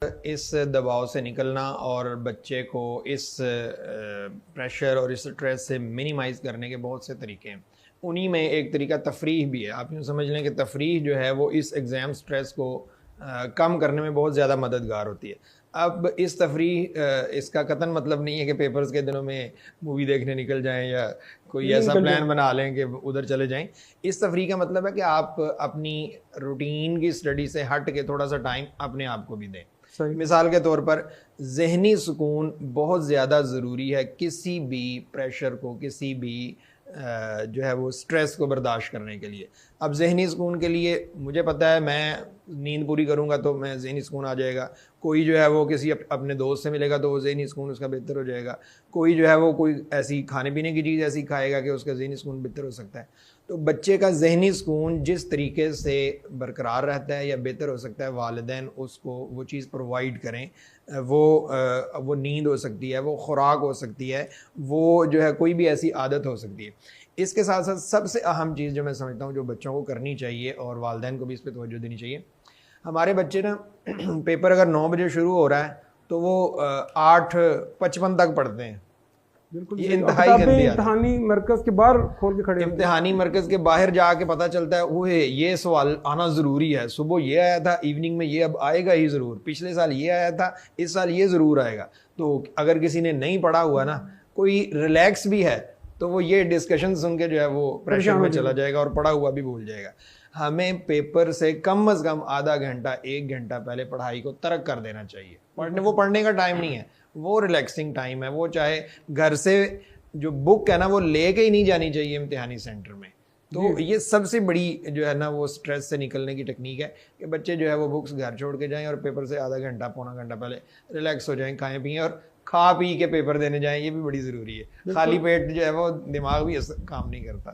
इस दबाव से निकलना और बच्चे को इस प्रेशर और इस स्ट्रेस से मिनिमाइज़ करने के बहुत से तरीके हैं। उन्हीं में एक तरीका तफरीह भी है। आप यूँ समझ लें कि तफरीह जो है वो इस एग्ज़ाम स्ट्रेस को कम करने में बहुत ज़्यादा मददगार होती है। अब इस तफरीह इसका कतन मतलब नहीं है कि पेपर्स के दिनों में मूवी देखने निकल जाएँ या कोई ऐसा प्लान बना लें कि उधर चले जाएँ। इस तफरीह का मतलब है कि आप अपनी रूटीन की स्टडी से हट के थोड़ा सा टाइम अपने आप को भी दें। मिसाल के तौर पर ज़हनी सुकून बहुत ज़्यादा ज़रूरी है किसी भी प्रेशर को, किसी भी जो है वो स्ट्रेस को बर्दाश्त करने के लिए। अब ज़हनी सुकून के लिए मुझे पता है मैं नींद पूरी करूँगा तो मैं ज़हनी सुकून आ जाएगा। कोई जो है वो किसी अपने दोस्त से मिलेगा तो वो ज़हनी सुकून उसका बेहतर हो जाएगा। कोई जो है वो कोई ऐसी खाने पीने की चीज़ ऐसी खाएगा कि उसका ज़हनी सुकून बेहतर हो सकता है। तो बच्चे का ज़हनी सुकून जिस तरीके से बरकरार रहता है या बेहतर हो सकता है, वालिदैन उसको वो चीज़ प्रोवाइड करें। वो नींद हो सकती है, वो खुराक हो सकती है, वो जो है कोई भी ऐसी आदत हो सकती है। इसके साथ साथ सबसे अहम चीज़ जो मैं समझता हूँ जो बच्चों को करनी चाहिए और वालिदैन को भी इस पर तवज्जो देनी चाहिए। हमारे बच्चे ना पेपर अगर 9 बजे शुरू हो रहा है तो वो 8:55 तक पढ़ते हैं। बिल्कुल ये इंतहाई गंदी इम्तिहानी मरकज के बाहर खोल के खड़े, इम्तिहानी मरकज के बाहर जाके पता चलता है वो ये सवाल आना ज़रूरी है। सुबह ये आया था, इवनिंग में ये अब आएगा ही ज़रूर, पिछले साल ये आया था, इस साल ये ज़रूर आएगा। तो अगर किसी ने नहीं पढ़ा हुआ ना, कोई रिलैक्स भी है, तो वो ये डिस्कशन सुन के जो है वो प्रेशर में चला जाएगा और पढ़ा हुआ भी भूल जाएगा। हमें पेपर से कम अज़ कम आधा घंटा 1 घंटा पहले पढ़ाई को तर्क कर देना चाहिए। वो पढ़ने का टाइम नहीं है, वो रिलैक्सिंग टाइम है। वो चाहे घर से जो बुक है ना वो लेके ही नहीं जानी चाहिए इम्तिहानी सेंटर में। तो ये सबसे बड़ी जो है ना वो स्ट्रेस से निकलने की टेक्निक है कि बच्चे जो है वो बुक्स घर छोड़ के जाएं और पेपर से आधा घंटा पौना घंटा पहले रिलैक्स हो जाएं, खाएं पिएं और खा पी के पेपर देने जाएं। ये भी बड़ी ज़रूरी है। खाली पेट जो है वो दिमाग भी काम नहीं करता।